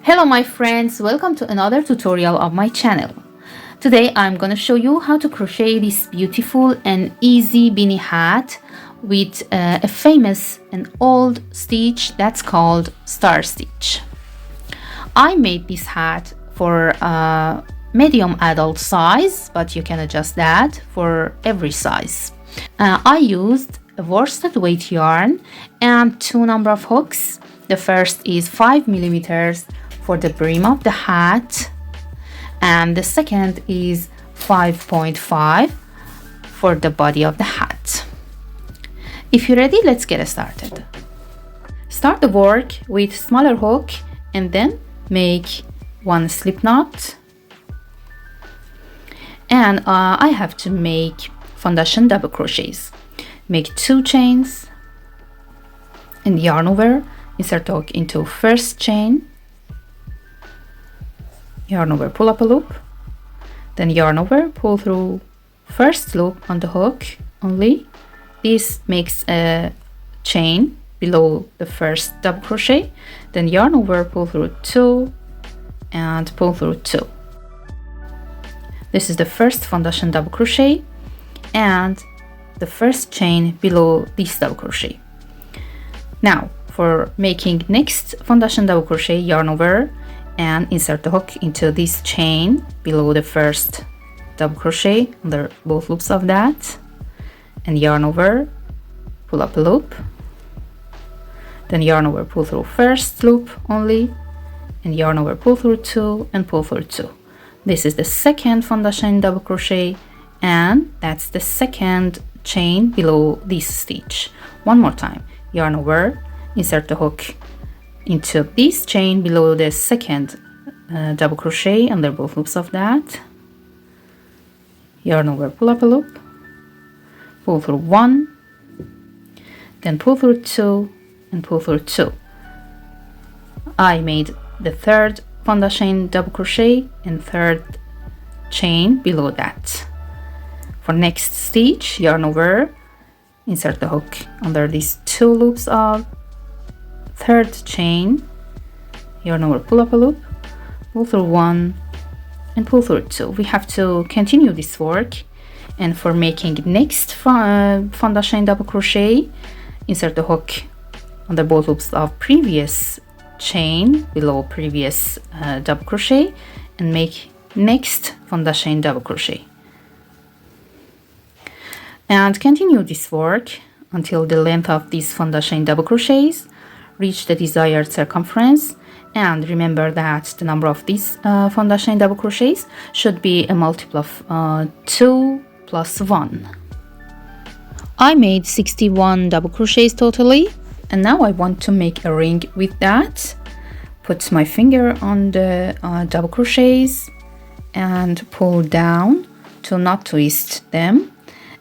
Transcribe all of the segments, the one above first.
Hello my friends, welcome to another tutorial of my channel. Today I'm gonna show you how to crochet this beautiful and easy beanie hat with a famous and old stitch that's called star stitch. I made this hat for a medium adult size, but you can adjust that for every size. I used a worsted weight yarn and two number of hooks. The first is 5 millimeters for the brim of the hat, and the second is 5.5 for the body of the hat. If you're ready, let's get started. Start the work with smaller hook and then make one slip knot. And I have to make foundation double crochets. Make 2 chains and yarn over, insert the hook into first chain, yarn over, pull up a loop, then yarn over, pull through first loop on the hook only. This makes a chain below the first double crochet, then yarn over, pull through 2 and pull through 2. This is the first foundation double crochet and the first chain below this double crochet. Now for making next foundation double crochet, yarn over and insert the hook into this chain below the first double crochet under both loops of that, and yarn over, pull up a loop, then yarn over, pull through first loop only, and yarn over, pull through 2 and pull through 2. This is the second foundation double crochet and that's the second chain below this stitch. One more time, yarn over, insert the hook into this chain below the second double crochet under both loops of that, yarn over, pull up a loop, pull through 1, then pull through 2 and pull through 2. I made the third foundation double crochet and third chain below that. For next stitch, yarn over, insert the hook under these 2 loops of third chain, yarn over, pull up a loop, pull through 1 and pull through 2. We have to continue this work, and for making next foundation double crochet, insert the hook under both loops of previous chain below previous double crochet and make next foundation double crochet, and continue this work until the length of these foundation double crochets reach the desired circumference. And remember that the number of these foundation double crochets should be a multiple of 2 plus 1. I made 61 double crochets totally, and now I want to make a ring with that. Put my finger on the double crochets and pull down to not twist them,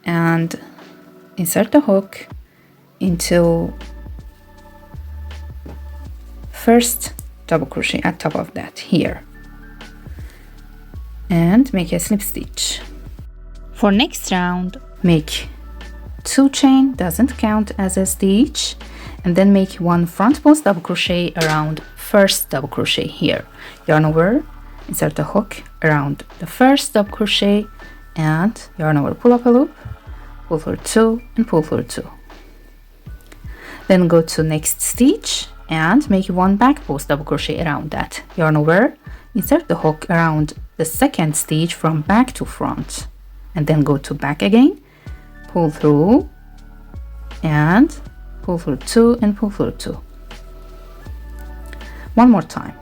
and insert the hook into first double crochet at top of that here and make a slip stitch. For next round, make 2 chain, doesn't count as a stitch, and then make 1 front post double crochet around first double crochet here, yarn over, insert the hook around the first double crochet and yarn over, pull up a loop, pull through 2 and pull through 2. Then go to next stitch and make 1 back post double crochet around that, yarn over, insert the hook around the second stitch from back to front, and then go to back again, pull through and pull through 2 and pull through 2. One more time,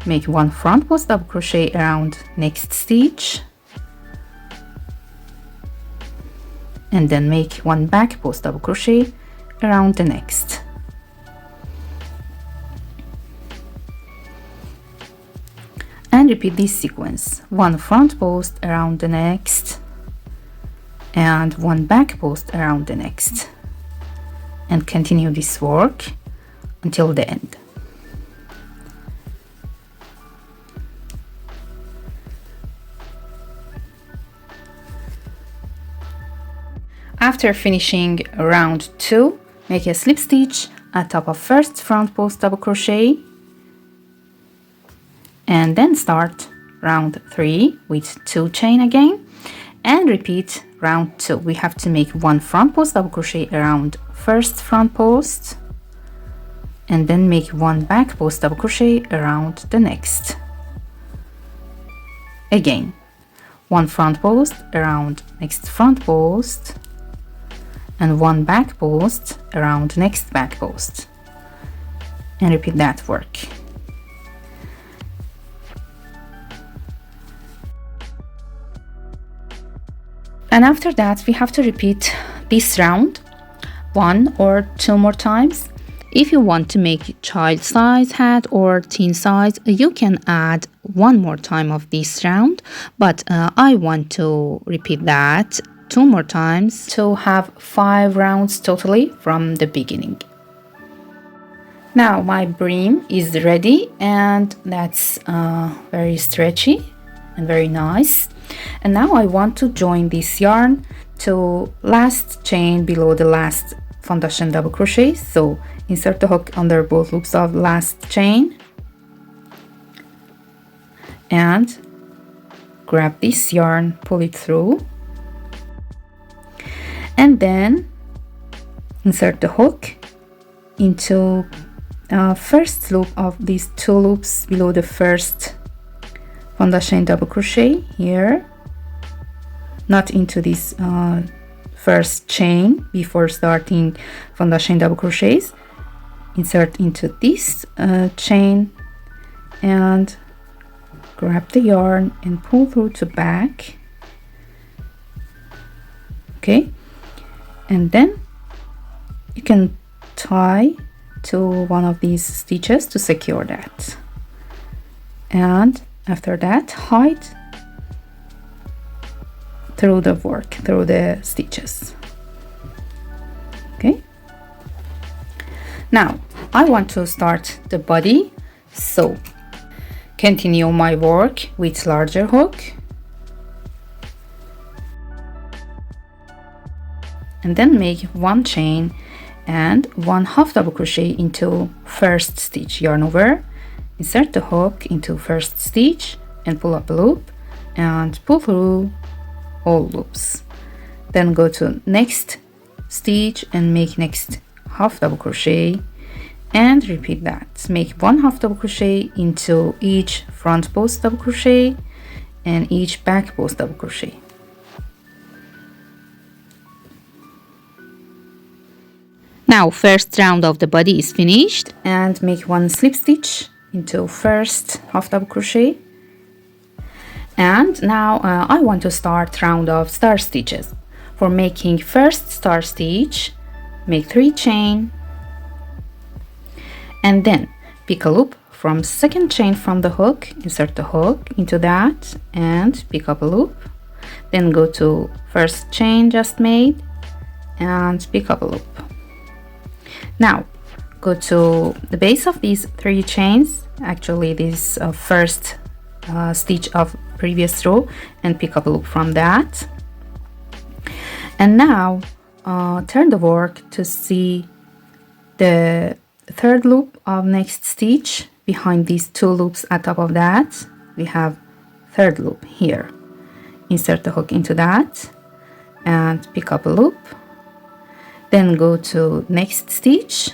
make 1 front post double crochet around next stitch and then make 1 back post double crochet around the next. And repeat this sequence, 1 front post around the next and 1 back post around the next, and continue this work until the end. After finishing round 2, make a slip stitch at top of first front post double crochet and then start round 3 with 2 chain again, and repeat round 2. We have to make 1 front post double crochet around first front post, and then make 1 back post double crochet around the next. Again, 1 front post around next front post, and 1 back post around next back post, and repeat that work. And after that, we have to repeat this round 1 or 2 more times. If you want to make child size hat or teen size, you can add 1 more time of this round, but I want to repeat that 2 more times to have 5 rounds totally from the beginning. Now my brim is ready, and that's very stretchy and very nice. And now I want to join this yarn to last chain below the last foundation double crochet. So insert the hook under both loops of last chain and grab this yarn, pull it through, and then insert the hook into first loop of these 2 loops below the first foundation double crochet here, not into this first chain before starting foundation double crochets. Insert into this chain and grab the yarn and pull through to back. Okay, and then you can tie to one of these stitches to secure that, and after that hide through the work, through the stitches. Okay, now I want to start the body, so continue my work with larger hook, and then make 1 chain and 1 half double crochet into first stitch, yarn over, insert the hook into first stitch and pull up a loop and pull through all loops. Then go to next stitch and make next half double crochet and repeat that. Make 1 half double crochet into each front post double crochet and each back post double crochet. Now first round of the body is finished, and make 1 slip stitch into first half double crochet. And now I want to start round of star stitches. For making first star stitch, make 3 chain and then pick a loop from second chain from the hook, insert the hook into that and pick up a loop, then go to first chain just made and pick up a loop. Now go to the base of these 3 chains, actually this first stitch of previous row, and pick up a loop from that. And now turn the work to see the 3rd loop of next stitch behind these 2 loops. At top of that we have 3rd loop here. Insert the hook into that and pick up a loop, then go to next stitch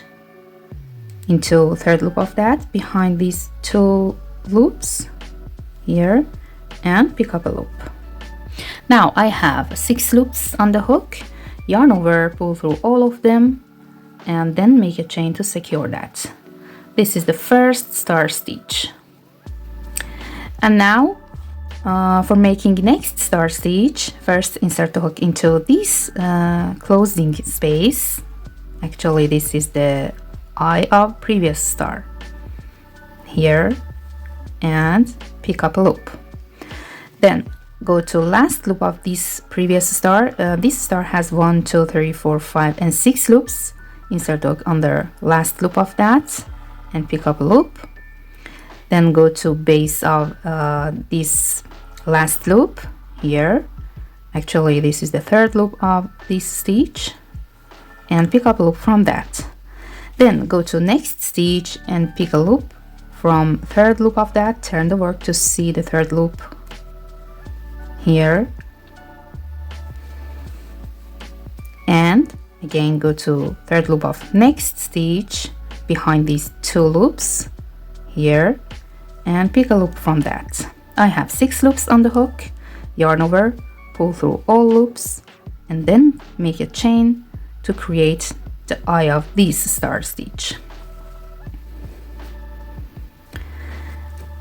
into 3rd loop of that behind these 2 loops here and pick up a loop. Now I have 6 loops on the hook, yarn over, pull through all of them and then make a chain to secure that. This is the first star stitch. And now for making next star stitch, first insert the hook into this closing space. Actually this is the eye of previous star here, and pick up a loop. Then go to last loop of this previous star. This star has 1, 2, 3, 4, 5 and 6 loops. Insert the hook under last loop of that and pick up a loop. Then go to base of this last loop here. Actually this is the 3rd loop of this stitch and pick up a loop from that. Then go to next stitch and pick a loop from third loop of that, turn the work to see the third loop here, and again go to third loop of next stitch behind these two loops here, and pick a loop from that. I have 6 loops on the hook, yarn over, pull through all loops, and then make a chain to create the eye of this star stitch.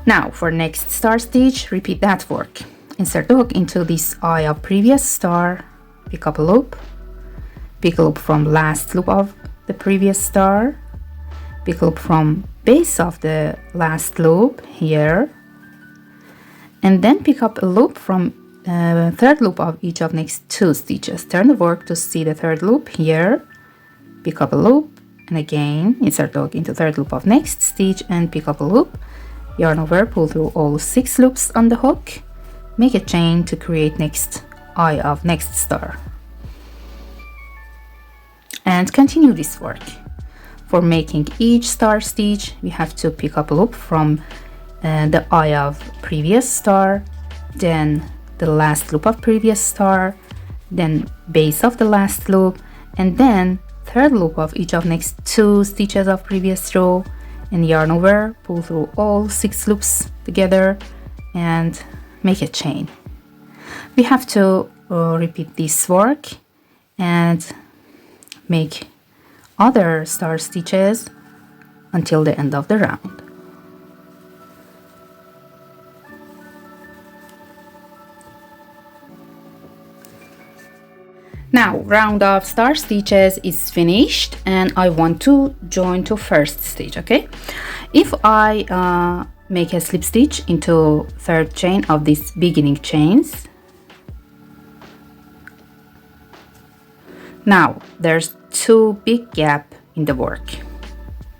Now for next star stitch, repeat that work. Insert the hook into this eye of previous star, pick up a loop, pick a loop from last loop of the previous star, pick a loop from base of the last loop here, and then pick up a loop from third loop of each of next 2 stitches. Turn the work to see the third loop here, pick up a loop, and again insert the hook into third loop of next stitch and pick up a loop, yarn over, pull through all 6 loops on the hook, make a chain to create next eye of next star, and continue this work. For making each star stitch, we have to pick up a loop from the eye of previous star, then the last loop of previous star, then base of the last loop, and then third loop of each of next 2 stitches of previous row, and yarn over, pull through all 6 loops together and make a chain. We have to repeat this work and make other star stitches until the end of the round. Now round of star stitches is finished and I want to join to first stitch. Okay, if I make a slip stitch into third chain of these beginning chains, now there's 2 big gap in the work,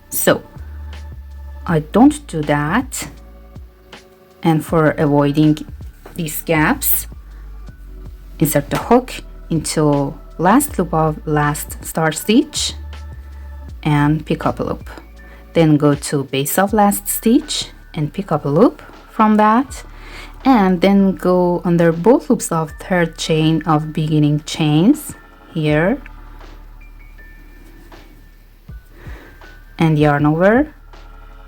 so I don't do that, and for avoiding these gaps, insert the hook into last loop of last star stitch and pick up a loop, then go to base of last stitch and pick up a loop from that, and then go under both loops of third chain of beginning chains here and yarn over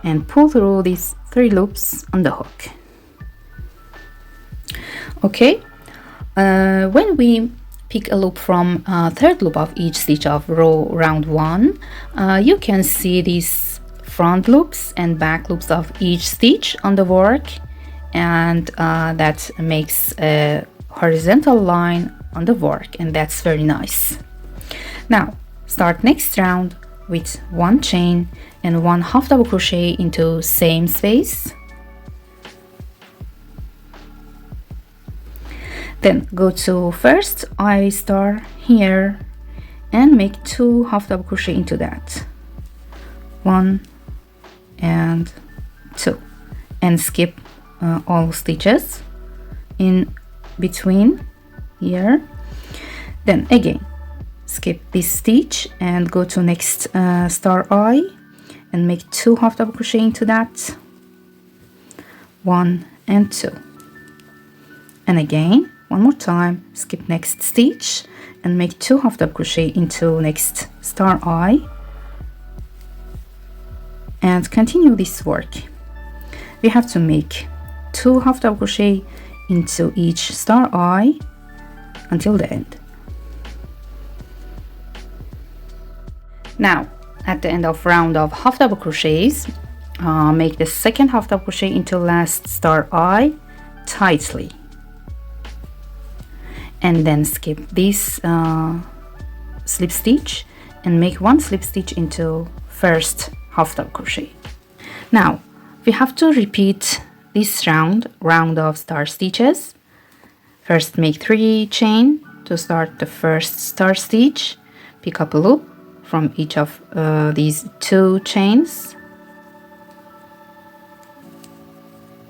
and pull through these 3 loops on the hook. Okay, when we pick a loop from third loop of each stitch of round 1, you can see these front loops and back loops of each stitch on the work, and that makes a horizontal line on the work, and that's very nice. Now start next round with 1 chain and 1 half double crochet into same space. Then go to first eye star here and make 2 half double crochet into that, 1 and 2, and skip all stitches in between here. Then again skip this stitch and go to next star eye and make 2 half double crochet into that, 1 and 2, and again one more time skip next stitch and make 2 half double crochet into next star eye, and continue this work. We have to make 2 half double crochet into each star eye until the end. Now at the end of round of half double crochets, make the second half double crochet into last star eye tightly, and then skip this slip stitch and make 1 slip stitch into first half double crochet. Now we have to repeat this round of star stitches. First make 3 chain to start the first star stitch, pick up a loop from each of these 2 chains,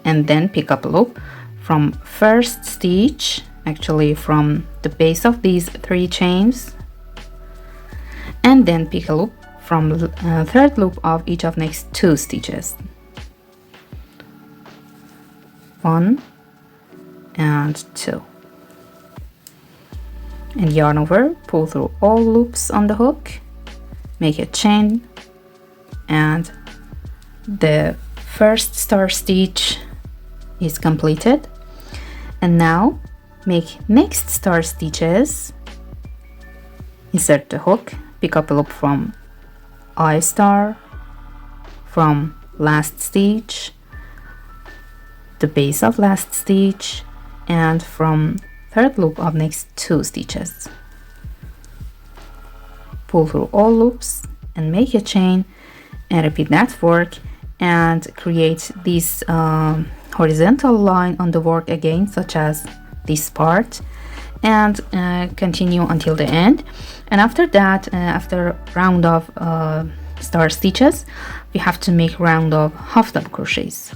and then pick up a loop from first stitch, actually from the base of these 3 chains, and then pick a loop from third loop of each of next 2 stitches. 1 and 2, and yarn over, pull through all loops on the hook, make a chain, and the first star stitch is completed. And now make next star stitches, insert the hook, pick up a loop from I star, from last stitch, the base of last stitch, and from third loop of next 2 stitches. Pull through all loops and make a chain, and repeat that work and create this horizontal line on the work again, such as this part, and continue until the end. And after that, after round of star stitches, we have to make round of half double crochets,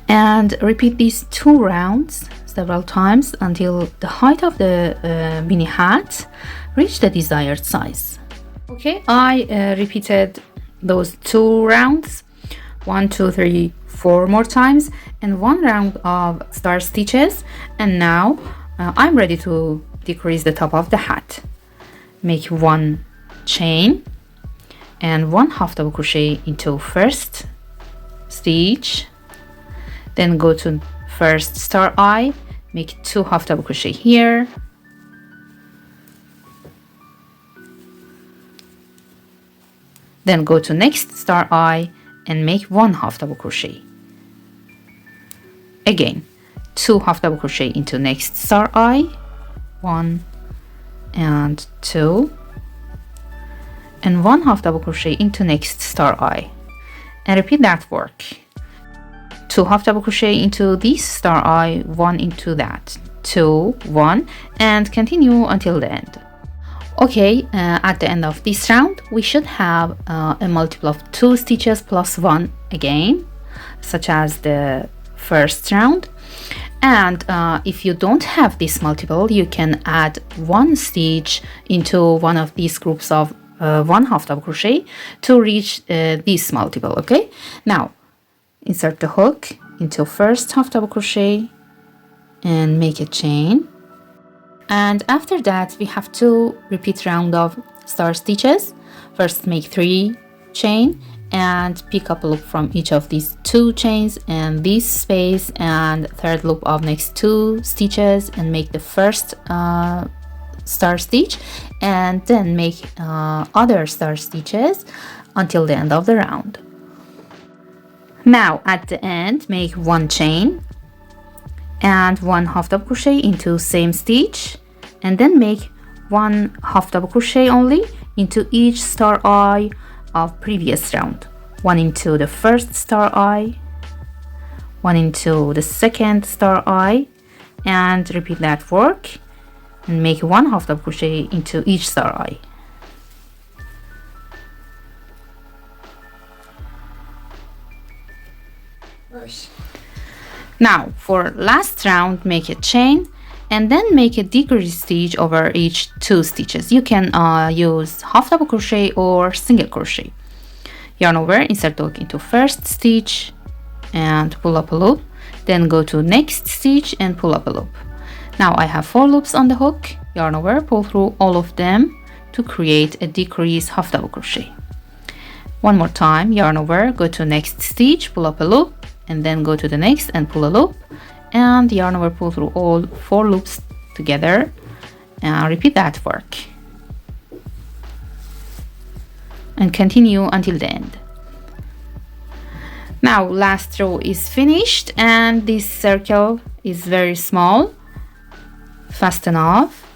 and repeat these 2 rounds several times until the height of the beanie hat reach the desired size. Okay, I repeated those 2 rounds 1, 2, 3, 4 more times, and 1 round of star stitches, and now I'm ready to decrease the top of the hat. Make 1 chain and 1 half double crochet into first stitch, then go to first star eye, make 2 half double crochet here, then go to next star eye and make 1 half double crochet. Again, 2 half double crochet into next star eye, 1 and 2, and 1 half double crochet into next star eye, and repeat that work. 2 half double crochet into this star eye, 1 into that, 2, 1, and continue until the end. Okay, at the end of this round we should have a multiple of 2 stitches plus 1 again, such as the first round. And if you don't have this multiple, you can add 1 stitch into one of these groups of 1 half double crochet to reach this multiple. Okay, now insert the hook into first half double crochet and make a chain, and after that we have to repeat round of star stitches. First make 3 chain and pick up a loop from each of these 2 chains and this space, and third loop of next 2 stitches, and make the first star stitch, and then make other star stitches until the end of the round. Now at the end make 1 chain and 1 half double crochet into same stitch, and then make 1 half double crochet only into each star eye of previous round. 1 into the first star eye, 1 into the second star eye, and repeat that work and make 1 half double crochet into each star eye. Now for last round make a chain and then make a decrease stitch over each 2 stitches. You can use half double crochet or single crochet. Yarn over, insert the hook into first stitch and pull up a loop, then go to next stitch and pull up a loop. Now I have 4 loops on the hook. Yarn over, pull through all of them to create a decrease half double crochet. One more time, yarn over, go to next stitch, pull up a loop, and then go to the next and pull a loop, and yarn over, pull through all 4 loops together, and repeat that work and continue until the end. Now last row is finished and this circle is very small. Fasten off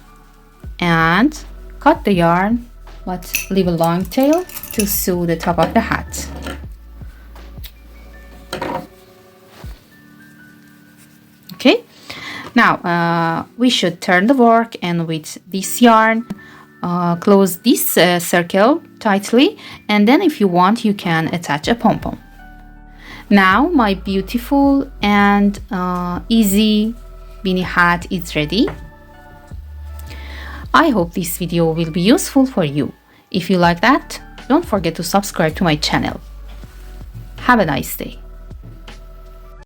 and cut the yarn, but leave a long tail to sew the top of the hat. Okay, now we should turn the work, and with this yarn close this circle tightly, and then if you want you can attach a pom-pom. Now my beautiful and easy beanie hat is ready. I hope this video will be useful for you. If you like that, don't forget to subscribe to my channel. Have a nice day.